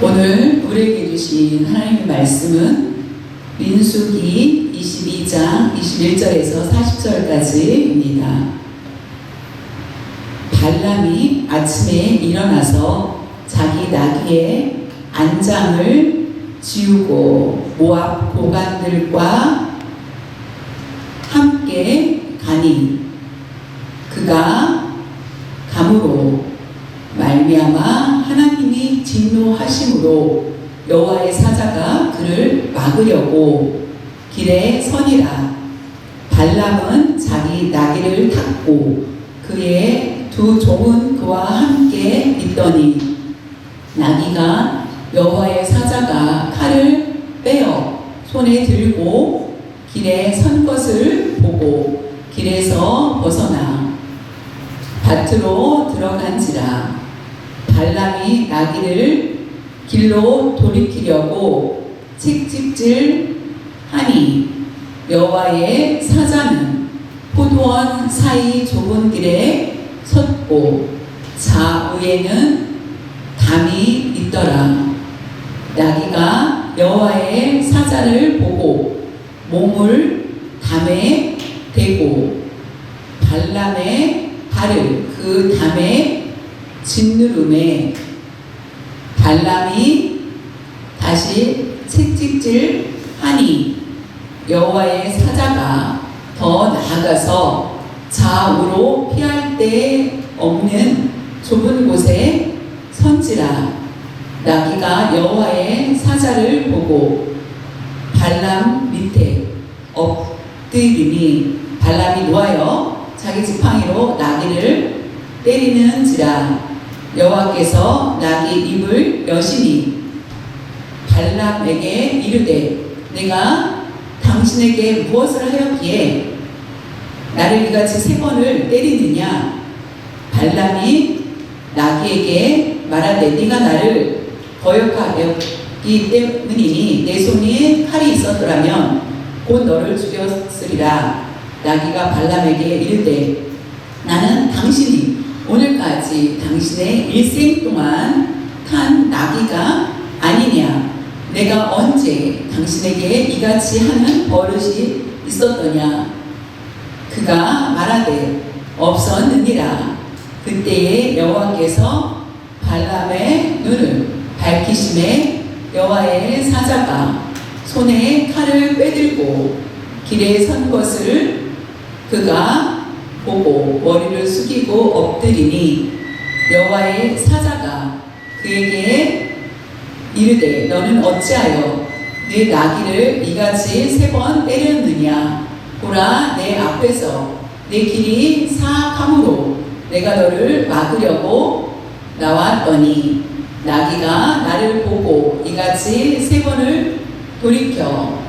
오늘 우리에게 주신 하나님의 말씀은 민수기 22장 21절에서 40절까지입니다. 발람이 아침에 일어나서 자기 나귀의 안장을 지우고 모압 고관들과 함께 가니 그가 감으로 말미암아 하나님이 진노하심으로 여호와의 사자가 그를 막으려고 길에 서니라. 발람은 자기 나귀를 탔고 그의 두 종은 그와 함께 있더니 나귀가 여호와의 사자가 칼을 빼어 손에 들고 길에 선 것을 보고 길에서 벗어나 밭으로 들어간지라. 발람이 나귀를 길로 돌이키려고 채찍질하니 여호와의 사자는 포도원 사이 좁은 길에 섰고 좌우에는 담이 있더라. 나귀가 여호와의 사자를 보고 몸을 담에 대고 발람의 발을 그 담에 짓누름에 발람이 다시 채찍질하니 여호와의 사자가 더 나아가서 좌우로 피할 데 없는 좁은 곳에 선지라. 나귀가 여호와의 사자를 보고 발람 밑에 엎드리니 발람이 놓아여 자기 지팡이로 나귀를 때리는지라. 여호와께서 나귀 입을 여시니 발람에게 이르되 내가 당신에게 무엇을 하였기에 나를 이같이 세 번을 때리느냐. 발람이 나귀에게 말하되 네가 나를 거역하였기 때문이니 내 손에 칼이 있었더라면 곧 너를 죽였으리라. 나귀가 발람에게 이르되 나는 당신이 오늘까지 당신의 일생 동안 탄 나귀가 아니냐. 내가 언제 당신에게 이같이 하는 버릇이 있었더냐. 그가 말하되 없었느니라. 그때에 여호와께서 발람의 눈을 밝히심에 여호와의 사자가 손에 칼을 빼들고 길에 선 것을 그가 보고 머리를 숙이고 엎드리니 여호와의 사자가 그에게 이르되 너는 어찌하여 네 나귀를 이같이 세 번 때렸느냐. 보라 내 앞에서 내 길이 사악함으로 내가 너를 막으려고 나왔더니 나귀가 나를 보고 이같이 세 번을 돌이켜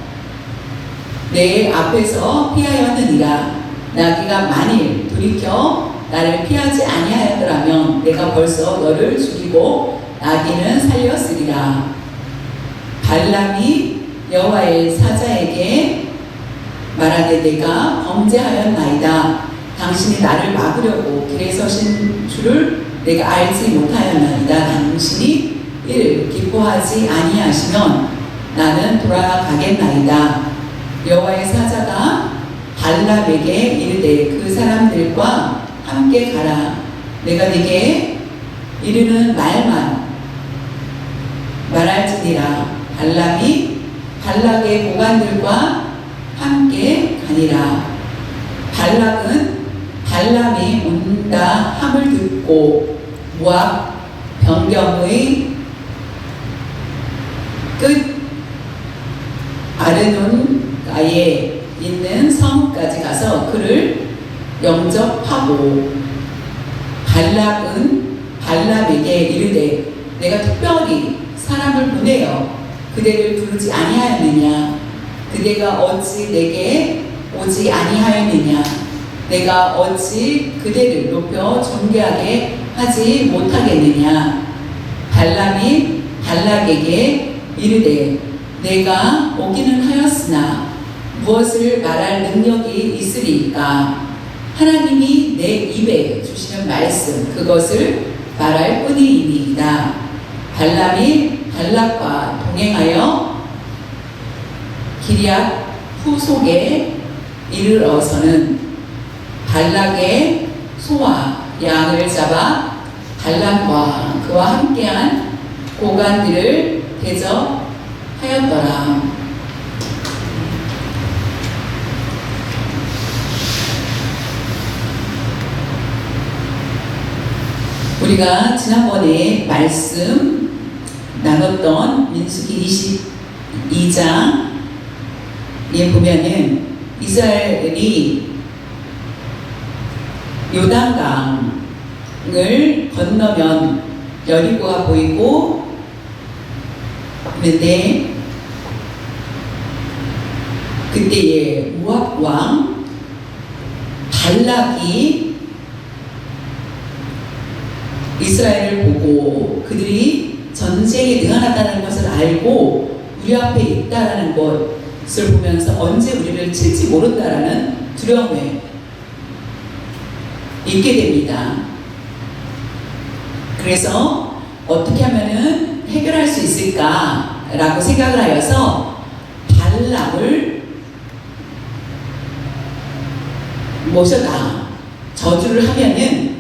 내 앞에서 피하였느니라. 나귀가 만일 돌이켜 나를 피하지 아니하였더라면 내가 벌써 너를 죽이고 나귀는 살렸으리라. 발람이 여호와의 사자에게 말하되 내가 범죄하였나이다. 당신이 나를 막으려고 길에 서신 줄을 내가 알지 못하였나이다. 당신이 이를 기뻐하지 아니하시면 나는 돌아가겠나이다. 여호와의 사자가 발람에게 이르되 그 사람들과 함께 가라. 내가 네게 이르는 말만 말할지니라. 발람이 발락의 고관들과 함께 가니라. 발람이 온다 함을 듣고 모압 변경의 끝 아르논가에 있는 성까지 가서 그를 영접하고 발락은 발람에게 이르되 내가 특별히 사람을 보내어 그대를 부르지 아니하였느냐. 그대가 어찌 내게 오지 아니하였느냐. 내가 어찌 그대를 높여 존귀하게 하지 못하겠느냐. 발람이 발락에게 이르되 내가 오기는 하였으나 무엇을 말할 능력이 있으리까. 하나님이 내 입에 주시는 말씀 그것을 말할 뿐이니이다. 발람이 발락과 동행하여 기럇 후속에 이르러서는 발락의 소와 양을 잡아 발람과 그와 함께한 고관들을 대접하였더라. 우리가 지난번에 말씀 나눴던 민수기 22장에 보면은 이스라엘이 요단강을 건너면 여리고가 보이고 있는데 그때에 모압 왕 발락이 이스라엘을 보고 그들이 전쟁에 능하다는 것을 알고 우리 앞에 있다라는 것을 보면서 언제 우리를 칠지 모른다라는 두려움에 있게 됩니다. 그래서 어떻게 하면은 해결할 수 있을까라고 생각을 하여서 발람을 모셔다 저주를 하면은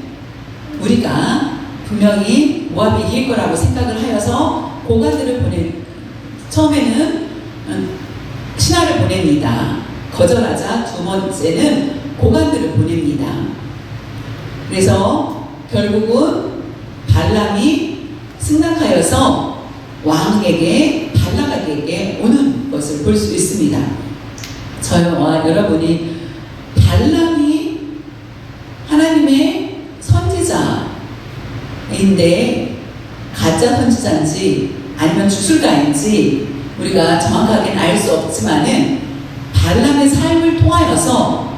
우리가 분명히 모압이 이길 거라고 생각을 하여서 고관들을 처음에는 신하를 보냅니다. 거절하자 두 번째는 고관들을 보냅니다. 그래서 결국은 발람이 승낙하여서 왕에게 발락에게 오는 것을 볼 수 있습니다. 저와 여러분이 발람이 하나님의 선지자인데 가짜 선지자인지 아니면 주술가인지 우리가 정확하게는 알 수 없지만은 발람의 삶을 통하여서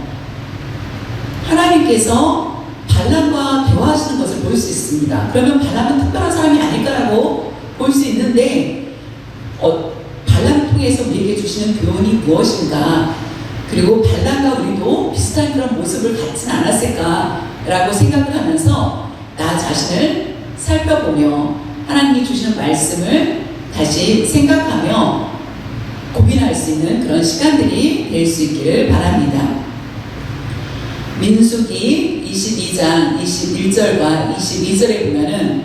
하나님께서 발람과 대화하시는 것을 볼 수 있습니다. 그러면 발람은 특별한 사람이 아닐까라고 볼 수 있는데 발람을 통해서 우리에게 주시는 교훈이 무엇인가, 그리고 발람과 우리도 비슷한 그런 모습을 갖지는 않았을까라고 생각을 하면서 나 자신을 살펴보며 하나님이 주시는 말씀을 다시 생각하며 고민할 수 있는 그런 시간들이 될 수 있기를 바랍니다. 민수기 22장 21절과 22절에 보면은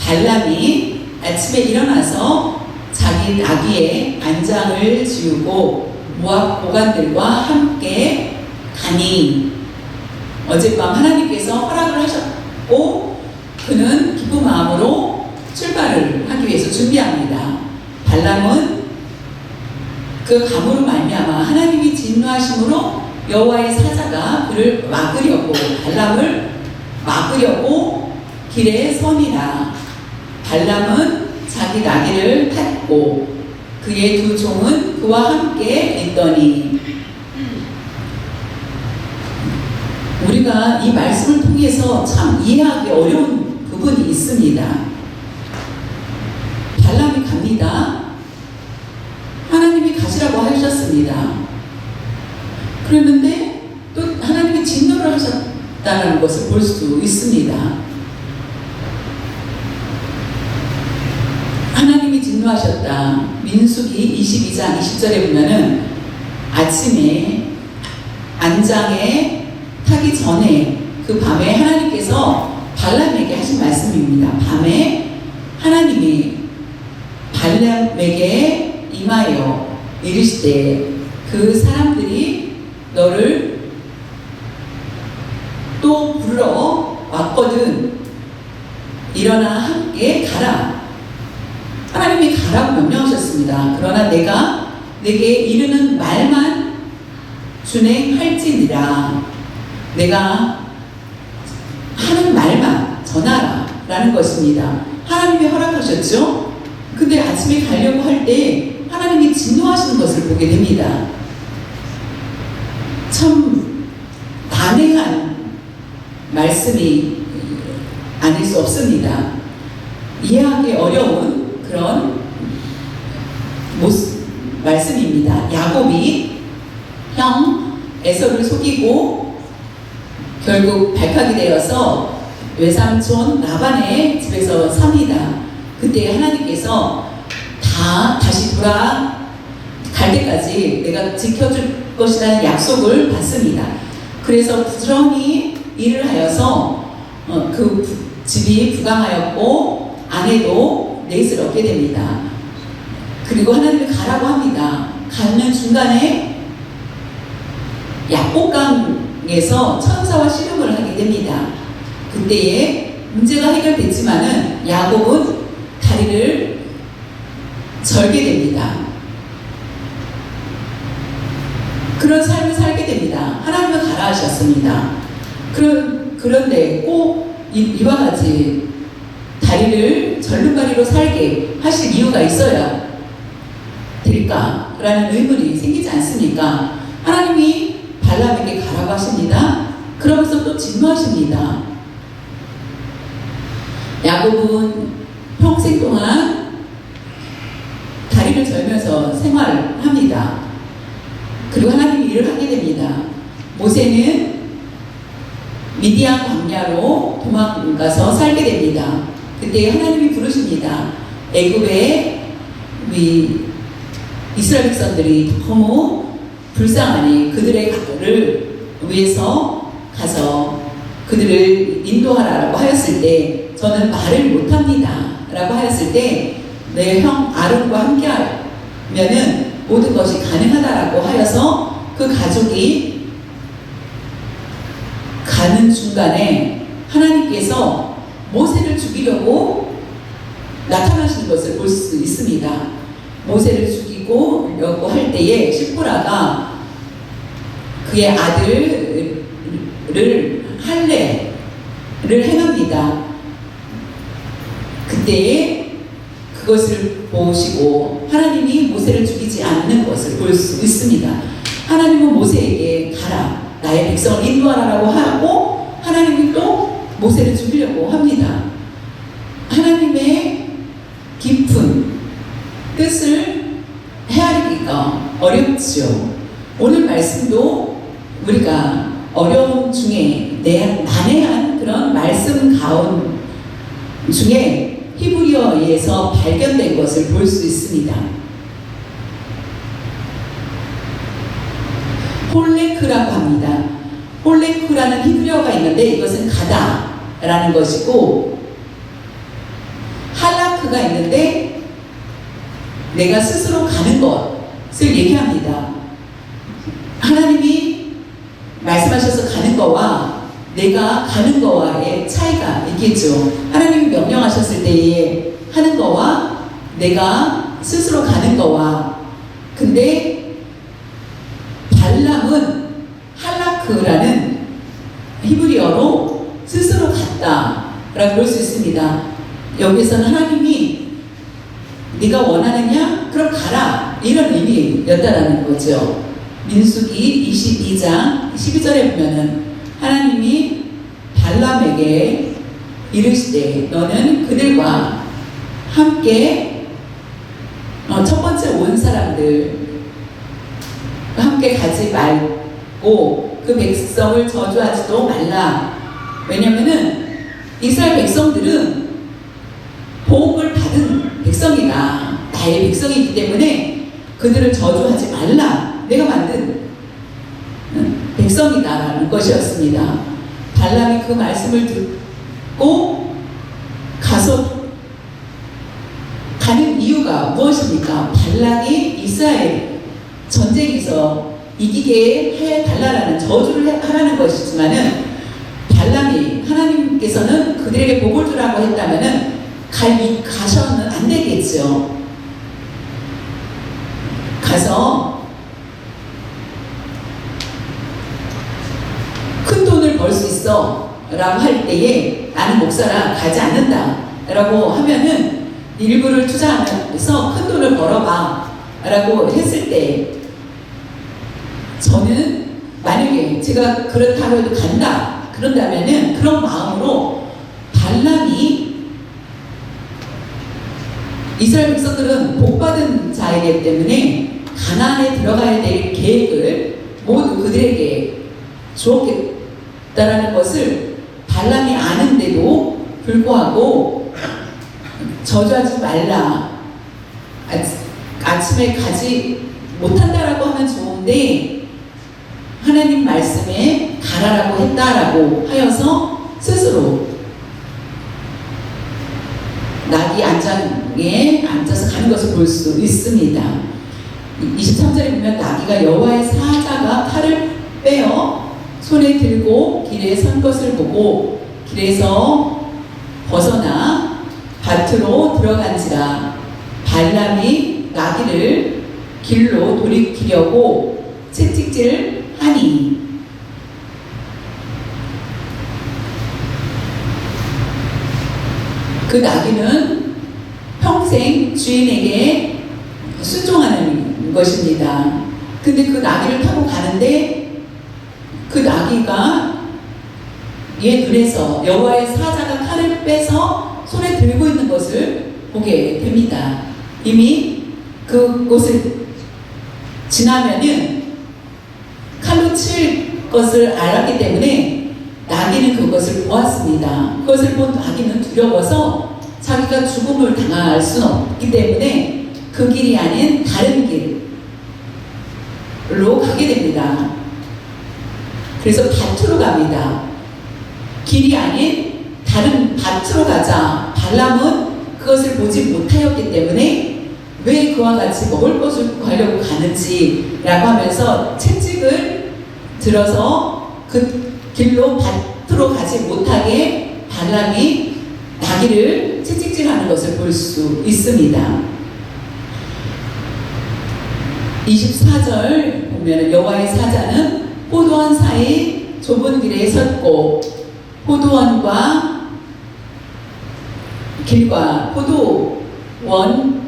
발람이 아침에 일어나서 자기 나귀의 안장을 지우고 모압 고관들과 함께 가니 어젯밤 하나님께서 허락을 하셨고 그는 기쁜 마음으로 출발을 하기 위해서 준비합니다. 발람은 그 감으로 말미암아 하나님이 진노하심으로 여호와의 사자가 그를 막으려고 발람을 막으려고 길에 서니라. 발람은 자기 나귀를 탔고 그의 두 종은 그와 함께 있더니 우리가 이 말씀을 통해서 참 이해하기 어려운 부분이 있습니다. 발람이 갑니다. 하나님이 가시라고 하셨습니다. 그랬는데 또 하나님이 진노를 하셨다는 것을 볼 수 있습니다. 하나님이 진노하셨다. 민수기 22장 20절에 보면은 아침에 안장에 타기 전에 그 밤에 하나님께서 발람에게 하신 말씀입니다. 밤에 하나님이 발람에게 임하여 이르시되 그 사람들이 너를 또 부르러 왔거든. 일어나 함께 가라. 하나님이 가라고 명령하셨습니다. 그러나 내가 내게 이르는 말만 준행할지니라. 내가 하는 말만 전하라 라는 것입니다. 하나님이 허락하셨죠? 근데 아침에 가려고 할 때 하나님이 진노하시는 것을 보게 됩니다. 참 단행한 말씀이 아닐 수 없습니다. 이해하기 어려운 그런 말씀입니다. 야곱이 형 에서를 속이고 결국 발칵이 되어서 외삼촌 라반의 집에서 삽니다. 그때 하나님께서 다 다시 돌아갈 때까지 내가 지켜줄 것이라는 약속을 받습니다. 그래서 부지런히 일을 하여서 그 집이 부강하였고 아내도 넷을 얻게 됩니다. 그리고 하나님이 가라고 합니다. 가는 중간에 약복강에서 천사와 씨름을 하게 됩니다. 그때에 문제가 해결됐지만은 야곱은 다리를 절게 됩니다. 그런 삶을 살게 됩니다. 하나님은 가라 하셨습니다. 그런데 꼭 이와 같이 다리를 절름발이로 살게 하실 이유가 있어야 될까라는 의문이 생기지 않습니까? 하나님이 발람에게 가라고 하십니다. 그러면서 또 진노하십니다. 야곱은 평생 동안 다리를 절면서 생활합니다. 그리고 하나님이 일을 하게 됩니다. 모세는 미디안 광야로 도망가서 살게 됩니다. 그때 하나님이 부르십니다. 애굽의 이스라엘 백성들이 너무 불쌍하니 그들을 위해서 가서 그들을 인도하라고 하였을 때 저는 말을 못합니다 라고 하였을 때 내 형 아론과 함께 하면은 모든 것이 가능하다라고 하여서 그 가족이 가는 중간에 하나님께서 모세를 죽이려고 나타나시는 것을 볼 수 있습니다. 모세를 죽이려고 할 때에 시므라가 그의 아들을 할례를 행합니다. 그때에 그것을 보시고 하나님이 모세를 죽이지 않는 것을 볼 수 있습니다. 하나님은 모세에게 가라, 나의 백성을 인도하라고 하고 하나님이 또 모세를 죽이려고 합니다. 하나님의 깊은 뜻을 헤아리기가 어렵죠. 오늘 말씀도 우리가 어려움 중에 난해한 그런 말씀 가운 중에 히브리어에서 발견된 것을 볼 수 있습니다. 홀레크라고 합니다. 홀레크라는 히브리어가 있는데 이것은 가다라는 것이고 할라크가 있는데 내가 스스로 가는 것을 얘기합니다. 하나님이 말씀하셔서 가는 거와 내가 가는 거와의 차이가 있겠죠. 하나님이 명령하셨을 때에 하는 거와 내가 스스로 가는 거와 근데 발람은 할라크라는 히브리어로 스스로 갔다라고 볼 수 있습니다. 여기서는 하나님이 네가 원하느냐? 그럼 가라 이런 의미였다라는 거죠. 민수기 22장 12절에 보면은 하나님이 발람에게 이르시되 너는 그들과 함께 첫 번째 온 사람들 함께 가지 말고 그 백성을 저주하지도 말라. 왜냐면은 이스라엘 백성들은 복을 받은 백성이다. 나의 백성이기 때문에 그들을 저주하지 말라. 내가 만든 백성이다라는 것이었습니다. 발람이 그 말씀을 듣고 가서 가는 이유가 무엇입니까? 발락이 이스라엘 전쟁에서 이기게 해달라는 저주를 하라는 것이지만은 발람이 하나님께서는 그들에게 복을 주라고 했다면은 가셔는 안 되겠죠. 가서 큰 돈을 벌 수 있어 라고 할 때에 나는 목사라 가지 않는다 라고 하면은 일부를 투자하면서 큰 돈을 벌어봐 라고 했을 때 저는 만약에 제가 그렇다고 해도 간다 그런다면은 그런 마음으로 발람이 이스라엘 백성들은 복받은 자이기 때문에 가나안에 들어가야 될 계획을 모두 그들에게 주었겠다라는 것을 발람이 아는데도 불구하고 저주하지 말라 아침에 가지 못한다라고 하면 좋은데 하나님 말씀에 가라라고 했다라고 하여서 스스로 낙이 안장에 앉아서 가는 것을 볼 수 있습니다. 23절에 보면 나귀가 여호와의 사자가 칼을 빼어 손에 들고 길에 선 것을 보고 길에서 벗어나 밭으로 들어간지라. 발람이 나귀를 길로 돌이키려고 채찍질하니 그 나귀는 평생 주인에게 순종하는 것입니다. 근데 그 나귀를 타고 가는데 그 나귀가 얘 눈에서 여호와의 사자가 칼을 빼서 손에 들고 있는 것을 보게 됩니다. 이미 그곳을 지나면은 칼로 칠 것을 알았기 때문에 나귀는 그것을 보았습니다. 그것을 본 나귀는 두려워서 자기가 죽음을 당할 수는 없기 때문에 그 길이 아닌 다른 길로 가게 됩니다. 그래서 밭으로 갑니다. 길이 아닌 다른 밭으로 가자. 발람은 그것을 보지 못하였기 때문에 왜 그와 같이 먹을 것을 구하려고 가는지라고 하면서 채찍을 들어서 그 길로 밭으로 가지 못하게 발람이 나귀를 채찍질하는 것을 볼 수 있습니다. 24절 보면 여호와의 사자는 포도원 사이 좁은 길에 섰고 포도원과 길과 포도원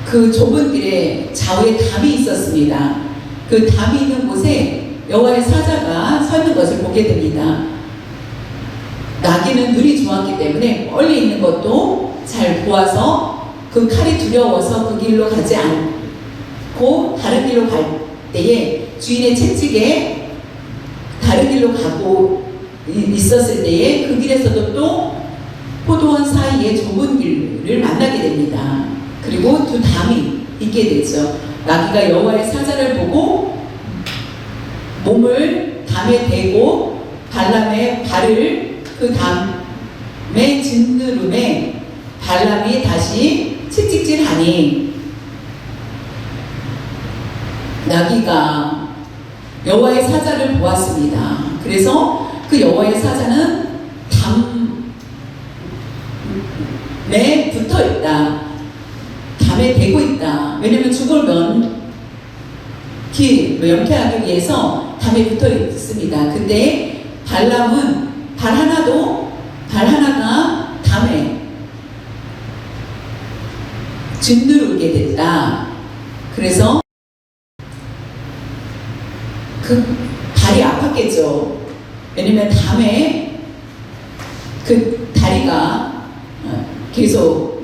그 좁은 길에 좌우에 담이 있었습니다. 그 담이 있는 곳에 여호와의 사자가 서 있는 것을 보게 됩니다. 나귀는 눈이 좋았기 때문에 멀리 있는 것도 잘 보아서 그 칼이 두려워서 그 길로 가지 않고 다른 길로 갈 때에 주인의 채찍에 다른 길로 가고 있었을 때에 그 길에서도 또 포도원 사이의 좁은 길을 만나게 됩니다. 그리고 두 담이 있게 되죠. 나귀가 여호와의 사자를 보고 몸을 담에 대고 발람의 발을 그 담의 짓누름에 발람이 다시 채찍질하니 나귀가 여호와의 사자를 보았습니다. 그래서 그 여호와의 사자는 담에 붙어 있다. 담에 대고 있다. 왜냐면 죽으면 명쾌하기 위해서 담에 붙어 있습니다. 근데 발람은 발 하나가 담에 짓누르게 됐다. 그래서 그 발이 아팠겠죠. 왜냐면 담에 그 다리가 계속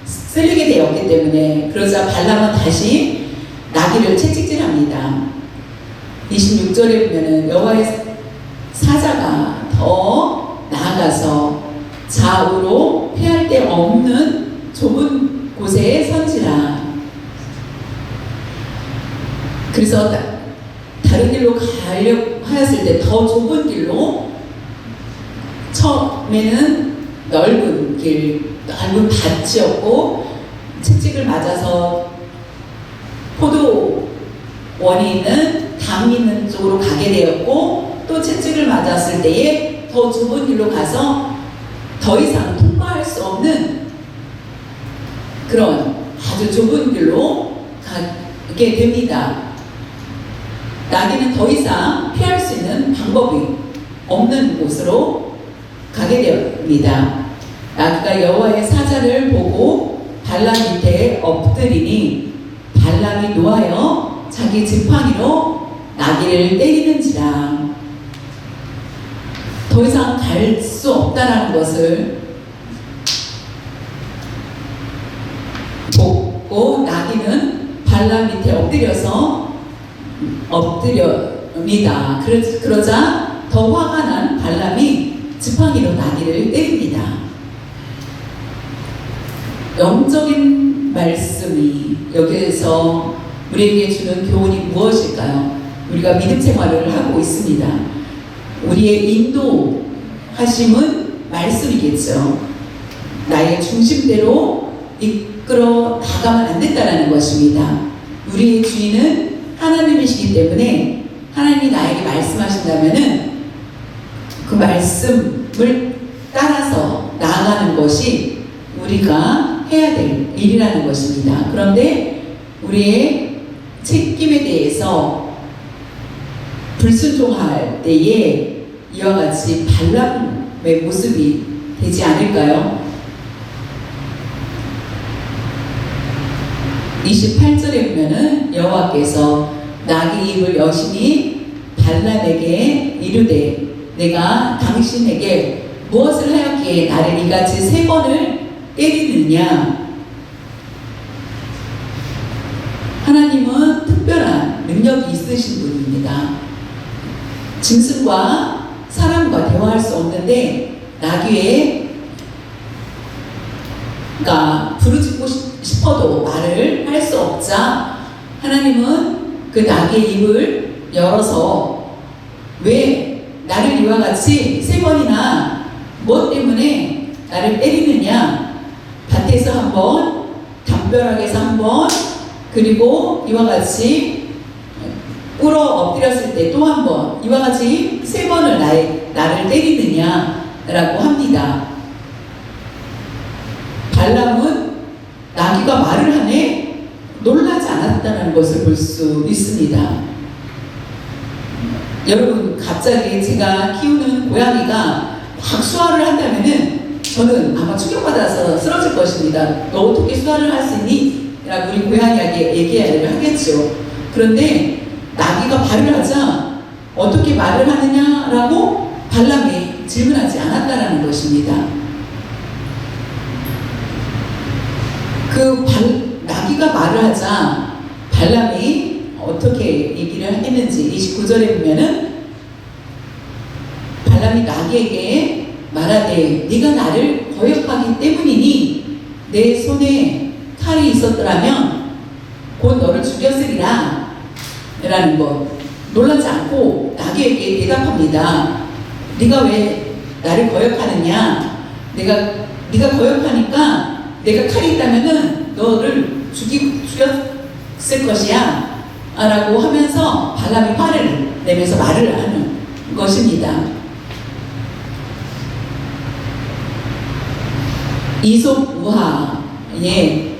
쓸리게 되었기 때문에. 그러자 발람은 다시 나귀를 채찍질합니다. 26절에 보면은 여호와의 사자가 더 나아가서 좌우로 피할 데 없는 좁은 곳에 선지라. 그래서 다른 길로 가려고 하였을 때 더 좁은 길로, 처음에는 넓은 길, 넓은 밭이었고 채찍을 맞아서 포도원이 있는 담이 있는 쪽으로 가게 되었고, 또 채찍을 맞았을 때에 더 좁은 길로 가서 더 이상 통과할 수 없는 그런 아주 좁은 길로 가게 됩니다. 나귀는 더 이상 피할 수 있는 방법이 없는 곳으로 가게 됩니다. 나귀가 여호와의 사자를 보고 발람 밑에 엎드리니 발람이 노하여 자기 지팡이로 나귀를 때리는지라. 더 이상 갈 수 없다라는 것을 보고 나귀는 발람 밑에 엎드립니다. 그러자 더 화가 난 발람이 지팡이로 나귀를 때립니다. 영적인 말씀이 여기에서 우리에게 주는 교훈이 무엇일까요? 우리가 믿음 생활을 하고 있습니다. 우리의 인도하심은 말씀이겠죠. 나의 중심대로 이끌어 나가면 안 된다는 것입니다. 우리의 주인은 하나님이시기 때문에 하나님이 나에게 말씀하신다면은 그 말씀을 따라서 나아가는 것이 우리가 해야 될 일이라는 것입니다. 그런데 우리의 책임에 대해서 불순종할 때에 이와 같이 발람의 모습이 되지 않을까요? 28절에 보면은 여호와께서 나귀 입을 여신이 발람에게 이르되 내가 당신에게 무엇을 하였기에 나를 이같이 3번을 때리느냐. 하나님은 특별한 능력이 있으신 분입니다. 짐승과 사람과 대화할 수 없는데 나귀가 부르짖고 싶어도 말을 할 수 없자 하나님은 그 나귀의 입을 열어서 왜 나를 이와 같이 3번이나 무엇 때문에 나를 때리느냐. 밭에서 한 번, 담벼락에서 한 번, 그리고 이와 같이 꿇어 엎드렸을 때 또 한 번, 이와 같이 3번을 나를 때리느냐라고 합니다. 발람은 나귀가 말을 하네 놀라지 않았다는 것을 볼 수 있습니다. 여러분, 갑자기 제가 키우는 고양이가 막 수화를 한다면은 저는 아마 충격받아서 쓰러질 것입니다. 너 어떻게 수화를 할 수 있니? 라고 우리 고양이에게 얘기를 하겠죠. 그런데 나귀가 말을 하자 어떻게 말을 하느냐라고 발람이 질문하지 않았다는 것입니다. 나귀가 말을 하자 발람이 어떻게 얘기를 했는지 29절에 보면은 발람이 나귀에게 말하되 네가 나를 거역하기 때문이니 내 손에 칼이 있었더라면 곧 너를 죽였으리라 라는 것. 놀라지 않고 나귀에게 대답합니다. 네가 왜 나를 거역하느냐. 네가 거역하니까 내가 칼이 있다면은 너를 죽였을 것이야 라고 하면서 발람이 화를 내면서 말을 하는 것입니다. 이솝 우화에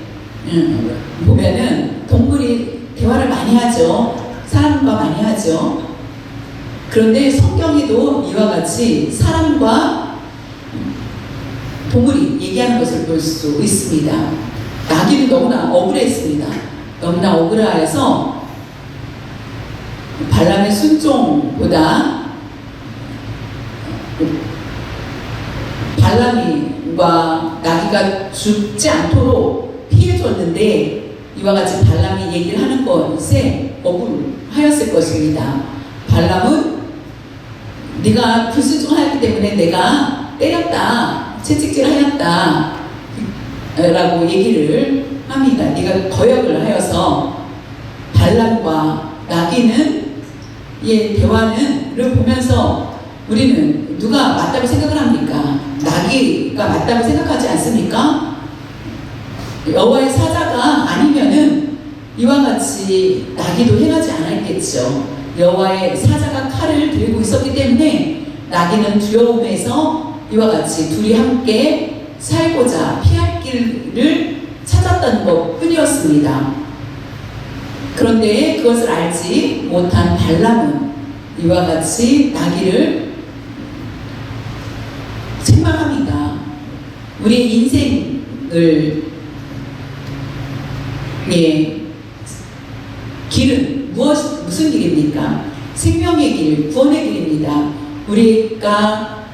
보면은 동물이 대화를 많이 하죠. 사람과 많이 하죠. 그런데 성경에도 이와 같이 사람과 동물이 얘기하는 것을 볼 수 있습니다. 나귀는 너무나 억울했습니다. 너무나 억울해서 발람의 순종보다 발람과 나귀가 죽지 않도록 피해줬는데 이와 같이 발람이 얘기를 하는 것에 억울하였을 것입니다. 발람은 네가 불순종하였기 때문에 내가 때렸다, 채찍질하였다 라고 얘기를 합니다. 네가 거역을 하여서. 발람과 나귀는 대화를 보면서 우리는 누가 맞다고 생각을 합니까? 나귀가 맞다고 생각하지 않습니까? 여호와의 사자가 아니면은 이와 같이 나귀도 행하지 않았겠죠. 여호와의 사자가 칼을 들고 있었기 때문에 나귀는 두려움에서 이와 같이 둘이 함께 살고자 피할 길을 찾았던 것 뿐이었습니다. 그런데 그것을 알지 못한 발람은 이와 같이 나귀를 책망합니다. 우리의 인생을 길은 무슨 길입니까? 생명의 길, 구원의 길입니다. 우리가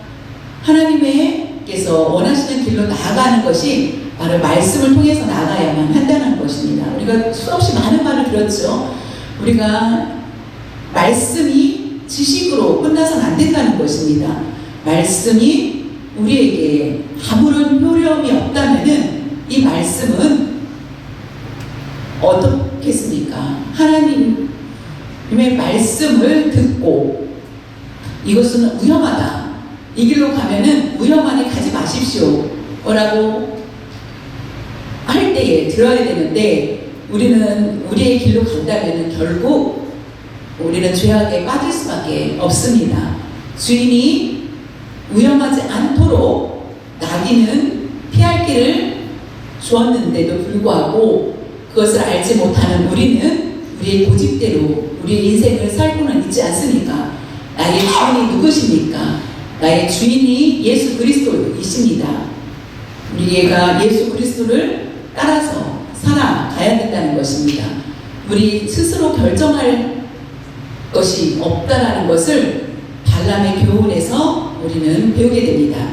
하나님께서 원하시는 길로 나아가는 것이 바로 말씀을 통해서 나아가야만 한다는 것입니다. 우리가 수없이 많은 말을 들었죠. 우리가 말씀이 지식으로 끝나서는 안 된다는 것입니다. 말씀이 우리에게 아무런 효력이 없다면은 이 말씀은 어떻겠습니까? 하나님의 말씀을 듣고 이것은 위험하다, 이 길로 가면은 위험하니 가지 마십시오 라고 할 때에 들어야 되는데, 우리는 우리의 길로 간다면 결국 우리는 죄악에 빠질 수밖에 없습니다. 주인이 위험하지 않도록 나귀는 피할 길을 주었는데도 불구하고 그것을 알지 못하는 우리는 우리의 고집대로 우리의 인생을 살고는 있지 않습니까? 나의 주인이 누구십니까? 나의 주인이 예수 그리스도이십니다. 우리가 예수 그리스도를 따라서 살아가야 된다는 것입니다. 우리 스스로 결정할 것이 없다라는 것을 발람의 교훈에서 우리는 배우게 됩니다.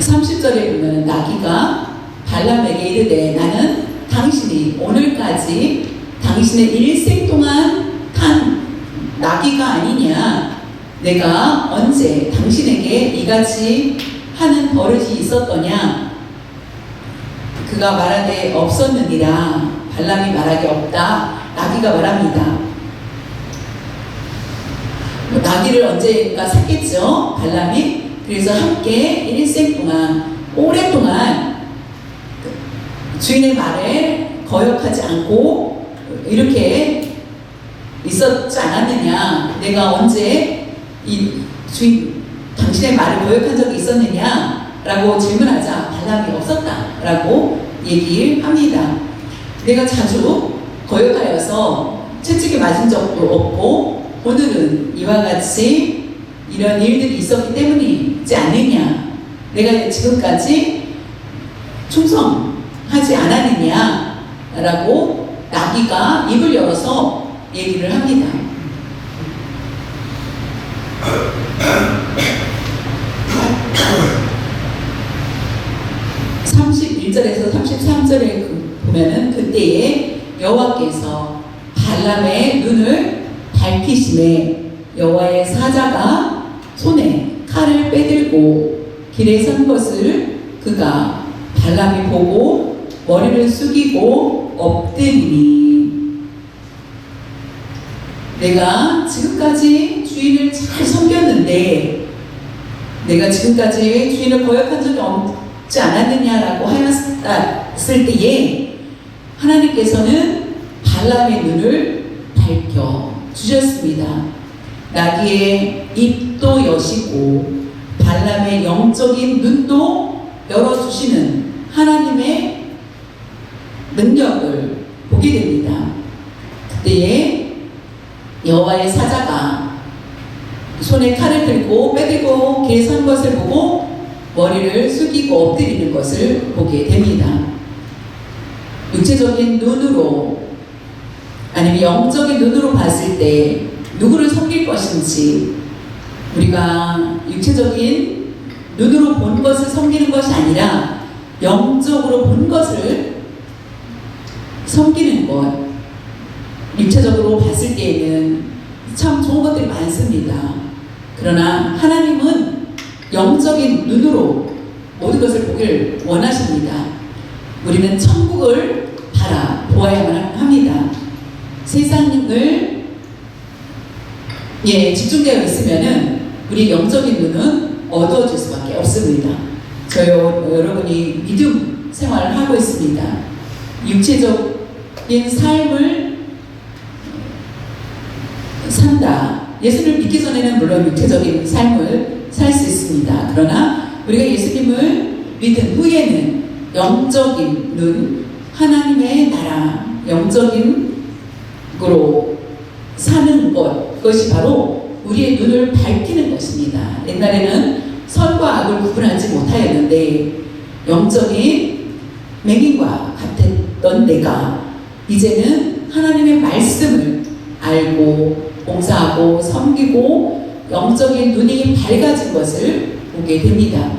30절에 보면 나귀가 발람에게 이르되 나는 당신이 오늘까지 당신의 일생 동안 탄 나귀가 아니냐? 내가 언제 당신에게 이같이 하는 버릇이 있었더냐? 그가 말하되 없었느니라. 발람이 말하기 없다. 나귀가 말합니다. 나귀를 언제인가 샀겠죠? 발람이. 그래서 함께 일생 동안 오랫동안 주인의 말에 거역하지 않고 이렇게 있었지 않았느냐? 내가 언제 이 주인 당신의 말을 거역한 적이 있었느냐? 라고 질문하자 발람이 없었다라고 얘기합니다. 내가 자주 거역하여서 채찍에 맞은 적도 없고 오늘은 이와 같이 이런 일들이 있었기 때문이지 않느냐? 내가 지금까지 충성하지 않았느냐? 라고 나귀가 입을 열어서 얘기를 합니다. 31절에서 33절에 보면은 그때에 여호와께서 발람의 눈을 밝히심에 여호와의 사자가 손에 칼을 빼들고 길에 선 것을 그가 발람이 보고 머리를 숙이고 엎드리니, 내가 지금까지 주인을 잘 섬겼는데 내가 지금까지 주인을 거역한 적이 없지 않았느냐라고 하였을 때에 하나님께서는 발람의 눈을 밝혀 주셨습니다. 나귀의 입도 여시고 발람의 영적인 눈도 열어주시는 하나님의 능력을 보게 됩니다. 그때에 여호와의 사자가 손에 칼을 들고 빼들고 길에 선 것을 보고 머리를 숙이고 엎드리는 것을 보게 됩니다. 육체적인 눈으로 아니면 영적인 눈으로 봤을 때 누구를 섬길 것인지, 우리가 육체적인 눈으로 본 것을 섬기는 것이 아니라 영적으로 본 것을 섬기는 것, 육체적으로 봤을 때에는 참 좋은 것들이 많습니다. 그러나 하나님은 영적인 눈으로 모든 것을 보길 원하십니다. 우리는 천국을 바라보아야만 합니다. 세상을 집중되어 있으면은 우리 영적인 눈은 어두워질 수밖에 없습니다. 여러분이 믿음 생활을 하고 있습니다. 육체적인 삶을 산다. 예수를 믿기 전에는 물론 육체적인 삶을 살 수 있습니다. 그러나 우리가 예수님을 믿은 후에는 영적인 눈, 하나님의 나라, 영적인 으로 사는 것, 그것이 바로 우리의 눈을 밝히는 것입니다. 옛날에는 선과 악을 구분하지 못하였는데 영적인 맹인과 같았던 내가 이제는 하나님의 말씀을 알고 봉사하고 섬기고 영적인 눈이 밝아진 것을 보게 됩니다.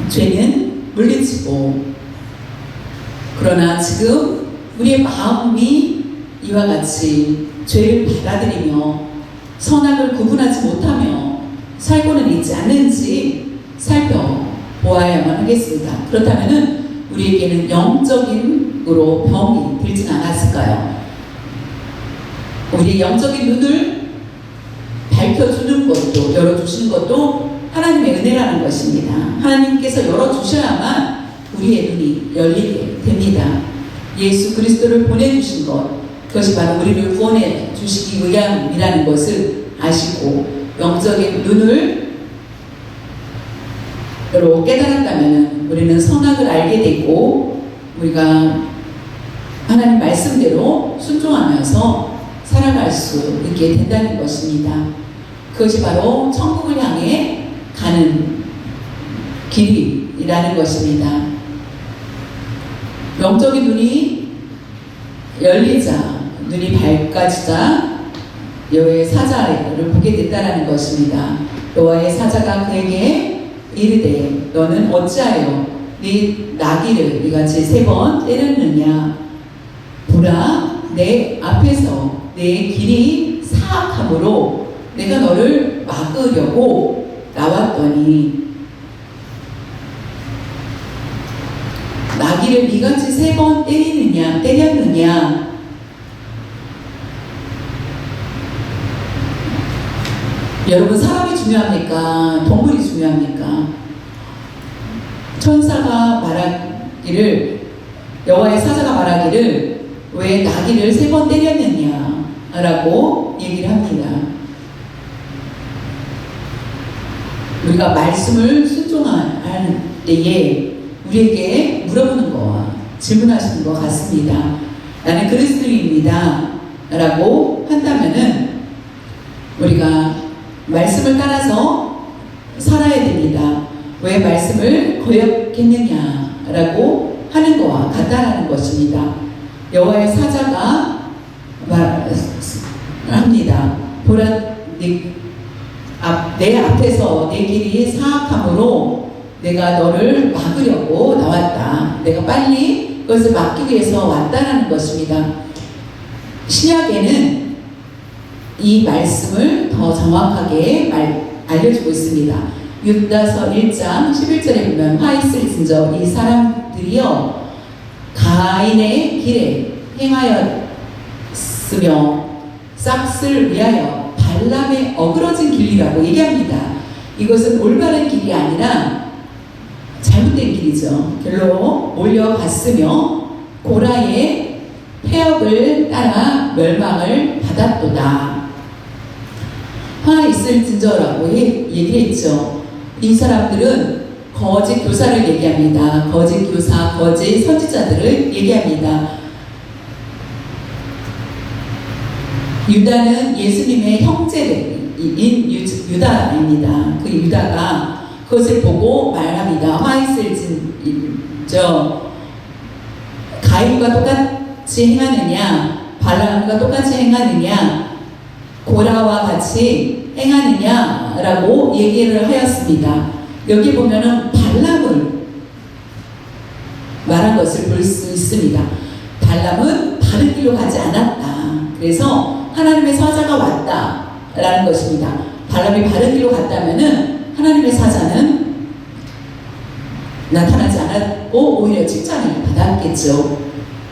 죄는 물리치고, 그러나 지금 우리의 마음이 이와 같이 죄를 받아들이며 선악을 구분하지 못하며 살고는 있지 않는지 살펴보아야만 하겠습니다. 그렇다면 우리에게는 영적인으로 병이 들진 않았을까요? 우리의 영적인 눈을 밝혀주는 것도, 열어주시는 것도 하나님의 은혜라는 것입니다. 하나님께서 열어주셔야만 우리의 눈이 열리게 됩니다. 예수 그리스도를 보내주신 것, 그것이 바로 우리를 구원해 주시기 위함이라는 것을 아시고 영적인 눈을 깨달았다면 우리는 선악을 알게 되고 우리가 하나님 말씀대로 순종하면서 살아갈 수 있게 된다는 것입니다. 그것이 바로 천국을 향해 가는 길이라는 것입니다. 영적인 눈이 열리자, 눈이 밝아지자 여호와의 사자를 보게 됐다는 것입니다. 여호와의 사자가 그에게 이르되 너는 어찌하여 네 나귀를 이같이 3번 때렸느냐? 보라, 내 앞에서 내 길이 사악함으로 내가 너를 막으려고 나왔더니 나귀를 이같이 3번 때렸느냐? 여러분, 사람이 중요합니까? 동물이 중요합니까? 천사가 말하기를, 여호와의 사자가 말하기를 왜 나귀를 3번 때렸느냐 라고 얘기를 합니다. 우리가 말씀을 순종하는 때에 우리에게 물어보는 거와 질문하시는 것 같습니다. 나는 그리스도인입니다 라고 한다면은 우리가 말씀을 따라서 살아야 됩니다. 왜 말씀을 거역했느냐라고 하는 것과 같다라는 것입니다. 여호와의 사자가 말합니다. 보라, 내 앞에서 내 길이 사악함으로 내가 너를 막으려고 나왔다. 내가 빨리 그것을 막기 위해서 왔다라는 것입니다. 신약에는 이 말씀을 더 정확하게 알려주고 있습니다. 유다서 1장 11절에 보면 화 있을진저 이 사람들이여 가인의 길에 행하였으며 싹을 위하여 발람의 어그러진 길이라고 얘기합니다. 이것은 올바른 길이 아니라 잘못된 길이죠. 결로 몰려갔으며 고라의 폐역을 따라 멸망을 받았도다. 화 있을진저라고 얘기를 했죠. 이 사람들은 거짓 교사를 얘기합니다. 거짓 교사, 거짓 선지자들을 얘기합니다. 유다는 예수님의 형제인 유다입니다. 그 유다가 그것을 보고 말합니다. 화 있을진저 가인과 똑같이 행하느냐, 발람과 똑같이 행하느냐, 고라와 같이 행하느냐라고 얘기를 하였습니다. 여기 보면은 발람을 말한 것을 볼 수 있습니다. 발람은 바른 길로 가지 않았다. 그래서 하나님의 사자가 왔다라는 것입니다. 발람이 바른 길로 갔다면은 하나님의 사자는 나타나지 않았고 오히려 칭찬을 받았겠죠.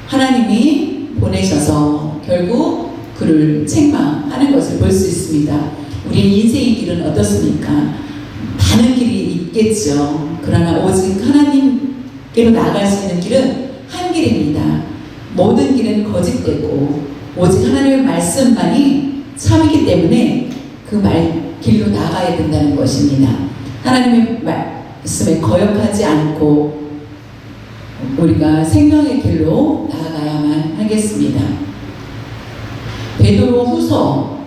하나님이 보내셔서 결국 그를 책망하는 것을 볼 수 있습니다. 우리의 인생의 길은 어떻습니까? 많은 길이 있겠죠. 그러나 오직 하나님께로 나아갈 수 있는 길은 한 길입니다. 모든 길은 거짓되고 오직 하나님의 말씀만이 참이기 때문에 그 길로 나아가야 된다는 것입니다. 하나님의 말씀에 거역하지 않고 우리가 생명의 길로 나아가야만 하겠습니다. 베드로 후서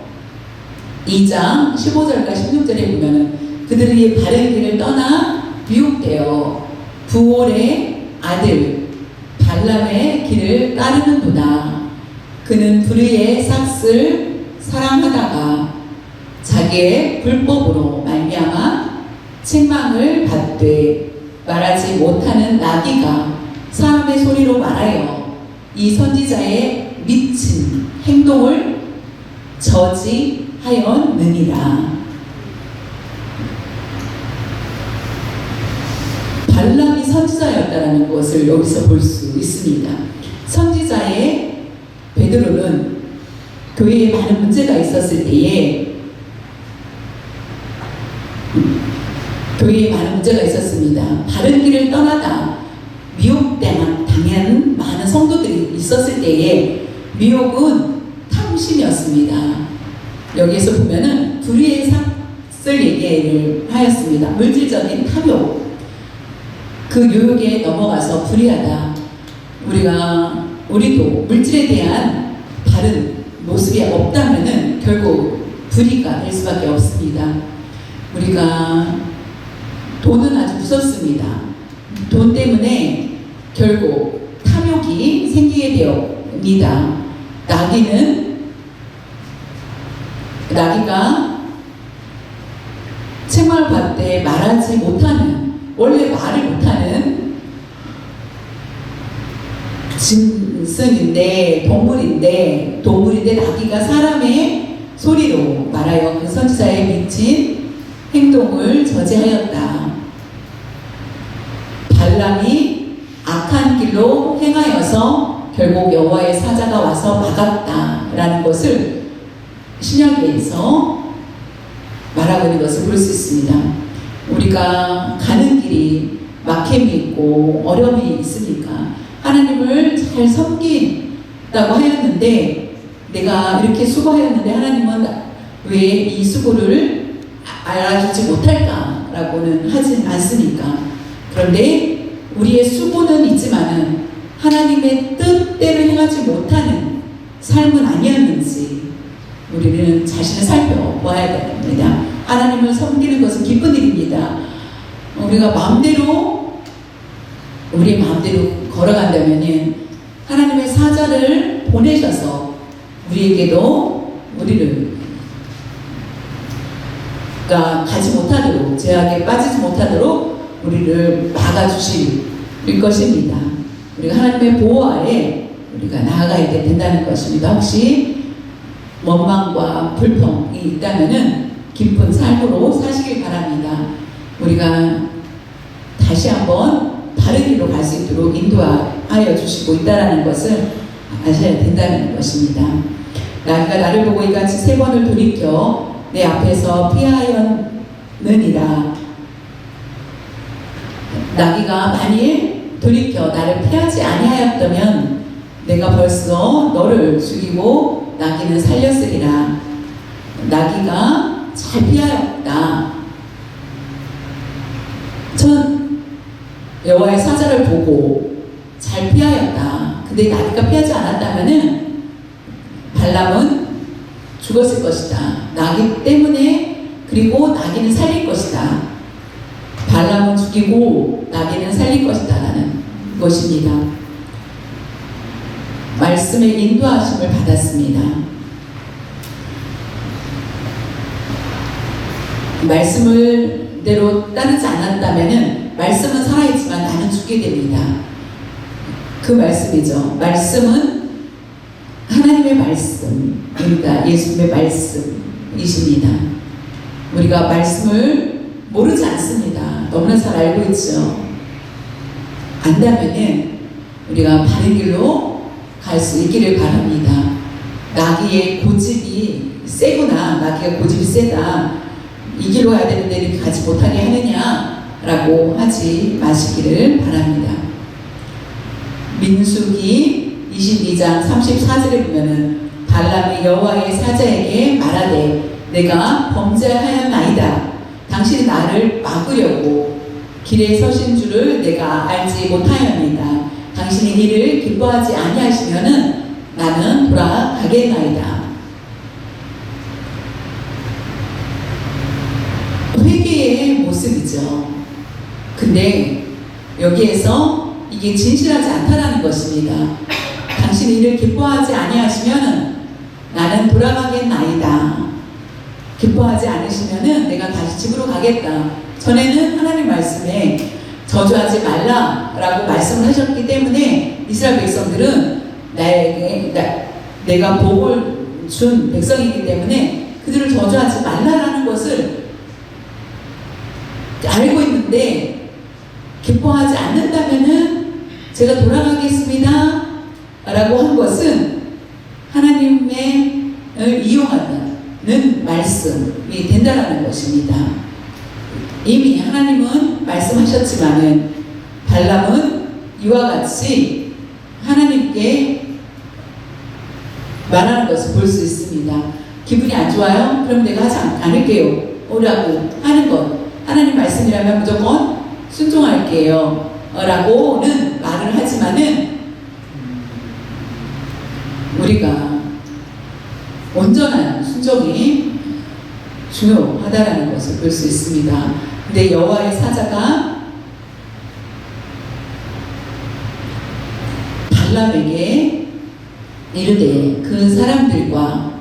2장 15절과 16절에 보면 그들이 바른 길을 떠나 미혹되어 부올의 아들 발람의 길을 따르는도다. 그는 불의의 삭을 사랑하다가 자기의 불법으로 말미암아 책망을 받되 말하지 못하는 나귀가 사람의 소리로 말하여 이 선지자의 미친 행동을 저지하였느니라. 발람이 선지자였다는 것을 여기서 볼 수 있습니다. 선지자의 베드로는 교회에 많은 문제가 있었을 때에 교회에 많은 문제가 있었습니다. 바른 길을 떠나다 미혹당한 많은 성도들이 있었을 때에 미혹은 탐심이었습니다. 여기에서 보면은 불의의 삭을 얘기를 하였습니다. 물질적인 탐욕, 그 유혹에 넘어가서 불의하다. 우리도 물질에 대한 다른 모습이 없다면은 결국 불의가 될 수밖에 없습니다. 우리가 돈은 아주 무섭습니다. 돈 때문에 결국 탐욕이 생기게 되옵니다. 나귀가 책망을 받을 때 말하지 못하는, 원래 말을 못하는 짐승인데, 동물인데 나귀가 사람의 소리로 말하여 그 선지자의 미친 행동을 저지하였다. 발람이 악한 길로 행하여서 결국 여호와의 사자가 와서 막았다라는 것을 신약에서 말하고 있는 것을 볼 수 있습니다. 우리가 가는 길이 막힘이 있고 어려움이 있으니까 하나님을 잘 섬긴다고 하였는데, 내가 이렇게 수고하였는데 하나님은 왜 이 수고를 알아주지 못할까라고는 하진 않습니까? 그런데 우리의 수고는 있지만은 하나님의 뜻대로 행하지 못하는 삶은 아니었는지 우리는 자신을 살펴봐야 됩니다. 하나님을 섬기는 것은 기쁜 일입니다. 우리가 우리 마음대로 걸어간다면 하나님의 사자를 보내셔서 우리에게도 우리를 가지 못하도록, 죄악에 빠지지 못하도록 우리를 막아주실 것입니다. 우리가 하나님의 보호 아래 우리가 나아가야 된다는 것입니다. 혹시 원망과 불평이 있다면은 기쁜 삶으로 사시길 바랍니다. 우리가 다시 한번 바른 길로 갈 수 있도록 인도하여 주시고 있다는 것을 아셔야 된다는 것입니다. 나귀가 나를 보고 이같이 3번을 돌이켜 내 앞에서 피하였느니라. 나귀가 만일 돌이켜 나를 피하지 아니하였다면 내가 벌써 너를 죽이고 나귀는 살렸으리라. 나귀가 잘 피하였다. 전 여호와의 사자를 보고 잘 피하였다. 근데 나귀가 피하지 않았다면은 발람은 죽었을 것이다. 나귀 때문에, 그리고 나귀는 살릴 것이다. 발람은 죽이고 나귀는 살릴 것이다 라는 것입니다. 말씀의 인도하심을 받았습니다. 말씀을 대로 따르지 않았다면은 말씀은 살아있지만 나는 죽게 됩니다. 그 말씀이죠. 말씀은 하나님의 말씀입니다. 예수님의 말씀이십니다. 우리가 말씀을 모르지 않습니다. 너무나 잘 알고 있죠. 안다면은 우리가 바른 길로 갈 수 있기를 바랍니다. 나귀의 고집이 세구나, 나귀가 고집이 세다, 이 길로 가야 되는데 이렇게 가지 못하게 하느냐라고 하지 마시기를 바랍니다. 민수기 22장 34절에 보면은 발람이 여호와의 사자에게 말하되 내가 범죄하였나이다. 당신이 나를 막으려고 길에 서신 줄을 내가 알지 못하였나이다. 당신이 이를 기뻐하지 아니하시면은 나는 돌아가겠나이다. 회개의 모습이죠. 근데 여기에서 이게 진실하지 않다라는 것입니다. 당신이 이를 기뻐하지 아니하시면은 나는 돌아가겠나이다. 기뻐하지 않으시면은 내가 다시 집으로 가겠다. 전에는 하나님 말씀에 저주하지 말라라고 말씀을 하셨기 때문에 이스라엘 백성들은 내가 복을 준 백성이기 때문에 그들을 저주하지 말라라는 것을 알고 있는데 기뻐하지 않는다면은 제가 돌아가겠습니다 라고 한 것은 하나님의 이용하는 말씀이 된다는 것입니다. 이미 하나님은 말씀하셨지만은 발람은 이와 같이 하나님께 말하는 것을 볼 수 있습니다. 기분이 안 좋아요? 그럼 내가 하지 않을게요. 오라고 하는 것. 하나님 말씀이라면 무조건 순종할게요. 라고는 말을 하지만은 우리가 온전한 순종이 중요하다라는 것을 볼 수 있습니다. 근데 여호와의 사자가 발람에게 이르되 그 사람들과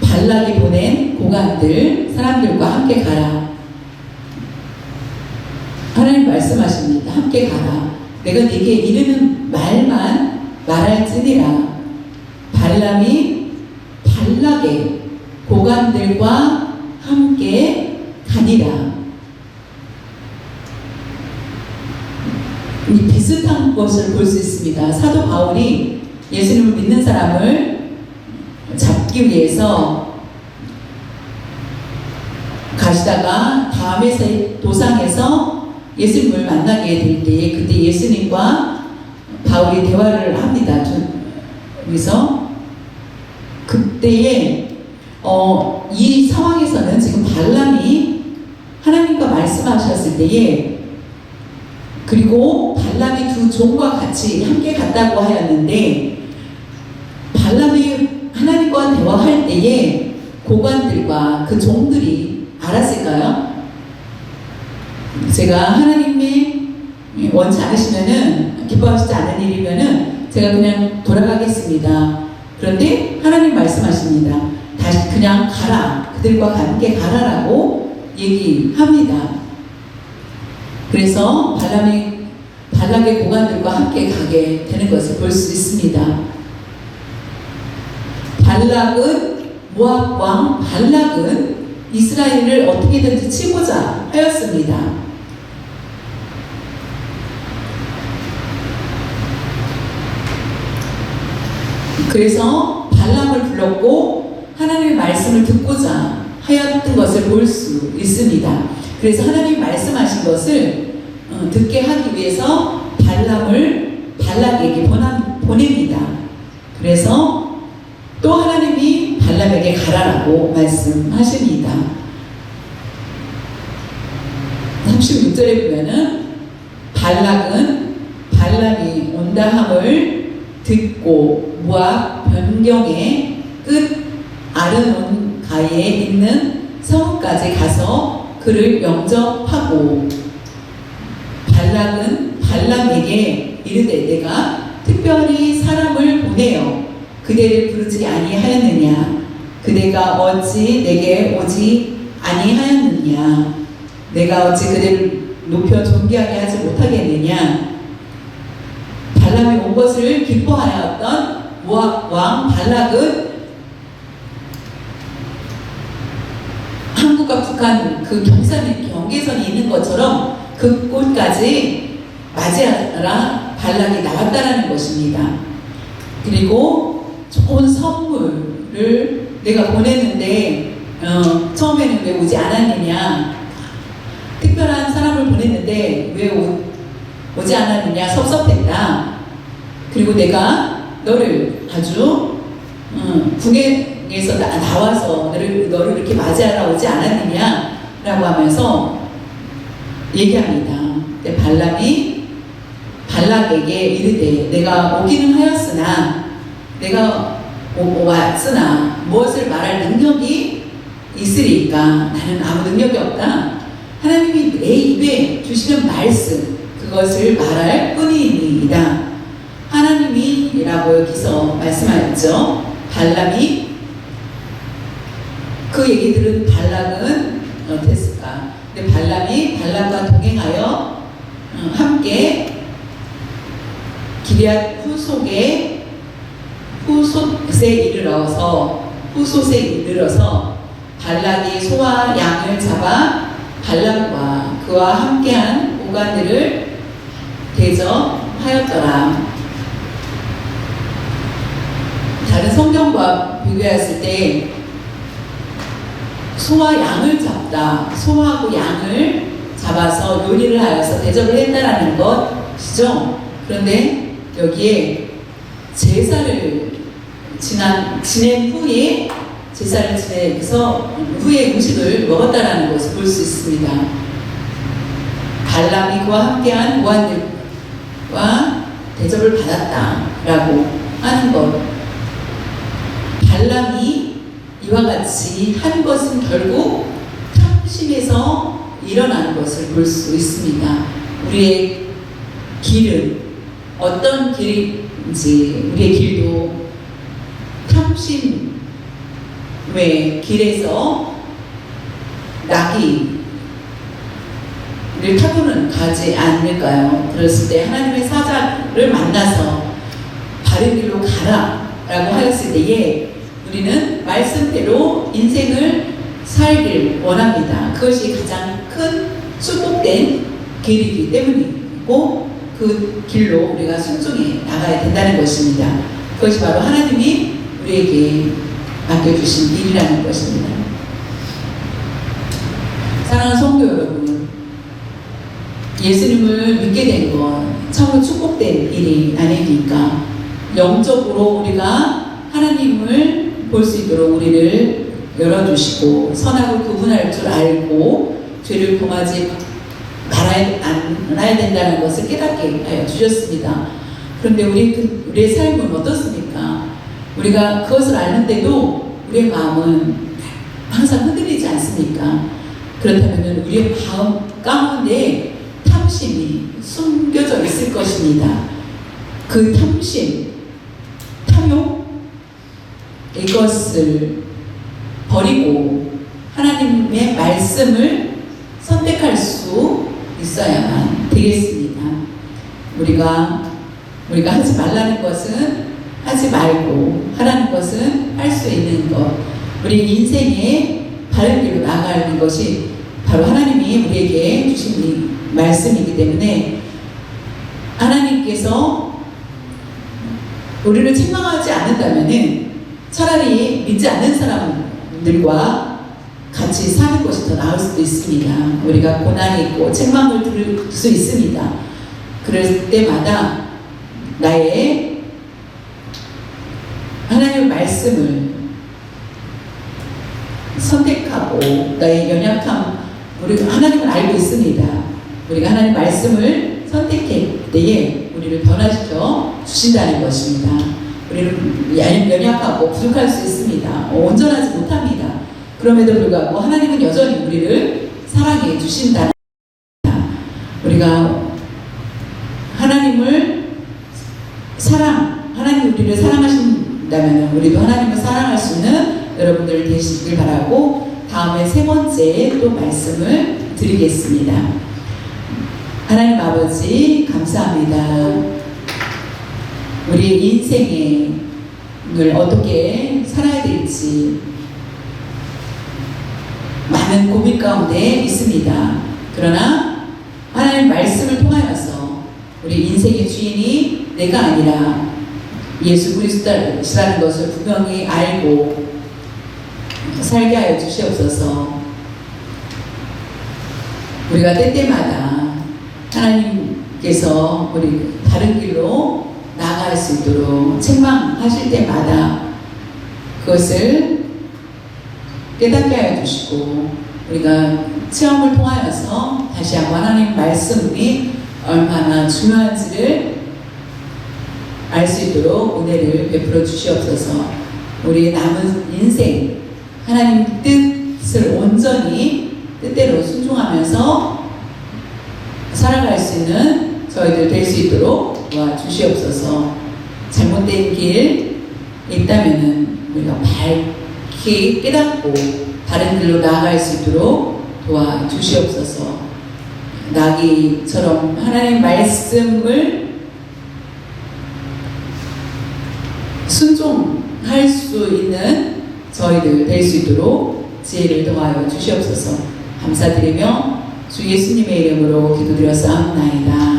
발락이 보낸 고관들 사람들과 함께 가라. 하나님 말씀하십니다. 함께 가라. 내가 네게 이르는 말만 말할지니라. 발람이 발락의 고관들과 함께 가니라. 이 비슷한 것을 볼 수 있습니다. 사도 바울이 예수님을 믿는 사람을 잡기 위해서 가시다가 다음에 도상에서 예수님을 만나게 될 때에 그때 예수님과 바울이 대화를 합니다. 그래서 그때에 이 상황에서는 지금 발람이 하나님과 말씀하셨을 때에 그리고 발람이 두 종과 같이 함께 갔다고 하였는데 발람이 하나님과 대화할 때에 고관들과 그 종들이 알았을까요? 제가 하나님이 원치 않으시면은 기뻐하시지 않은 일이면은 제가 그냥 돌아가겠습니다. 그런데 하나님 말씀하십니다. 다시 그냥 가라. 그들과 함께 가라라고 얘기합니다. 그래서 발락의 고관들과 함께 가게 되는 것을 볼 수 있습니다. 발락은 모압 왕 발락은 이스라엘을 어떻게든지 치고자 하였습니다. 그래서 발람을 불렀고 하나님의 말씀을 듣고자 하였던 것을 볼 수 있습니다. 그래서 하나님이 말씀하신 것을 듣게 하기 위해서 발람을 발락에게 보냅니다. 그래서 또 하나님이 발람에게 가라라고 말씀하십니다. 36절에 보면은 발락은 발람이 온다함을 듣고 모압 변경의 끝 아르논 가에 있는 성까지 가서 그를 영접하고 발락은 발람에게 이르되 내가 특별히 사람을 보내어 그대를 부르지 아니하였느냐 그대가 어찌 내게 오지 아니하였느냐 내가 어찌 그대를 높여 존귀하게 하지 못하겠느냐. 발람이 온 것을 기뻐하였던 모압 왕 발락은 한국과 북한 그 경계선이 있는 것처럼 그곳까지 맞이하라 발락이 나왔다라는 것입니다. 그리고 좋은 선물을 내가 보냈는데 처음에는 왜 오지 않았느냐, 특별한 사람을 보냈는데 왜 오지 않았느냐, 섭섭했다. 그리고 내가 너를 아주 궁에서 나와서 너를 이렇게 맞이하러 오지 않았느냐 라고 하면서 얘기합니다. 근데 발람이 발락에게 이르되 내가 오기는 하였으나 내가 왔으나 무엇을 말할 능력이 있으리까. 나는 아무 능력이 없다. 하나님이 내 입에 주시는 말씀 그것을 말할 뿐이니이다. 하나님이라고 여기서 말씀하였죠. 발람이 그 얘기 들은 발락은 어땠을까? 근데 발람이 발락과 동행하여 함께 기럇 후솥에 이르러서 발락이 소와 양을 잡아 발람과 그와 함께한 구간들을 대접하였더라. 다른 성경과 비교했을 때 소와 양을 잡다, 소하고 양을 잡아서 요리를 하여서 대접을 했다라는 것이죠. 그런데 여기에 제사를 지낸 후에 제사를 지내서 후에 음식을 먹었다라는 것을 볼 수 있습니다. 발람이 그와 함께한 모한들과 대접을 받았다라고 하는 것. 발람이 이와 같이 한 것은 결국 탐심에서 일어나는 것을 볼 수 있습니다. 우리의 길은 어떤 길인지, 우리의 길도 탐심의 길에서 나기를 타고는 가지 않을까요? 그랬을 때 하나님의 사자를 만나서 바른 길로 가라 라고 하였을 때에 우리는 말씀대로 인생을 살길 원합니다. 그것이 가장 큰 축복된 길이기 때문이고 그 길로 우리가 순종해 나가야 된다는 것입니다. 그것이 바로 하나님이 우리에게 맡겨주신 일이라는 것입니다. 사랑하는 성도 여러분, 예수님을 믿게 된 건 참으로 축복된 일이 아닙니까? 영적으로 우리가 하나님을 볼 수 있도록 우리를 열어주시고 선하고 구분할 줄 알고 죄를 범하지 말아야 된다는 것을 깨닫게 하여 주셨습니다. 그런데 우리의 삶은 어떻습니까? 우리가 그것을 아는데도 우리의 마음은 항상 흔들리지 않습니까? 그렇다면 우리의 마음 가운데 탐심이 숨겨져 있을 것입니다. 그 탐심, 탐욕, 이것을 버리고 하나님의 말씀을 선택할 수 있어야만 되겠습니다. 우리가 하지 말라는 것은 하지 말고 하라는 것은 할 수 있는 것, 우리 인생의 바른 길로 나아가는 것이 바로 하나님이 우리에게 주신 이 말씀이기 때문에 하나님께서 우리를 책망하지 않는다면은 차라리 믿지 않는 사람들과 같이 사는 것이 더 나을 수도 있습니다. 우리가 고난이 있고 책망을 들을 수 있습니다. 그럴 때마다 나의 하나님의 말씀을 선택하고 나의 연약함, 우리가 하나님을 알고 있습니다. 우리가 하나님 말씀을 선택할 때에 우리를 변화시켜 주신다는 것입니다. 우리는 연약하고 부족할 수 있습니다. 온전하지 못합니다. 그럼에도 불구하고 하나님은 여전히 우리를 사랑해 주신다. 우리가 하나님이 우리를 사랑하신다면 우리도 하나님을 사랑할 수 있는 여러분들 되시길 바라고 다음에 세 번째 또 말씀을 드리겠습니다. 하나님 아버지 감사합니다. 우리 인생을 어떻게 살아야 될지 많은 고민 가운데 있습니다. 그러나 하나님 말씀을 통하여서 우리 인생의 주인이 내가 아니라 예수 그리스도라는 것을 분명히 알고 살게 하여 주시옵소서. 우리가 때때마다 하나님께서 우리 다른 길로 나아갈 수 있도록 책망하실 때마다 그것을 깨닫게 하여 주시고 우리가 체험을 통하여서 다시 한번 하나님 말씀이 얼마나 중요한지를 알 수 있도록 은혜를 베풀어 주시옵소서. 우리의 남은 인생 하나님 뜻을 온전히 뜻대로 순종하면서 살아갈 수 있는 저희들 될 수 있도록 도와주시옵소서. 잘못된 길 있다면은 우리가 밝게 깨닫고 바른 길로 나아갈 수 있도록 도와주시옵소서. 나귀처럼 하나님의 말씀을 순종할 수 있는 저희들 될 수 있도록 지혜를 더하여 주시옵소서. 감사드리며 주 예수님의 이름으로 기도드려 싸움나이다.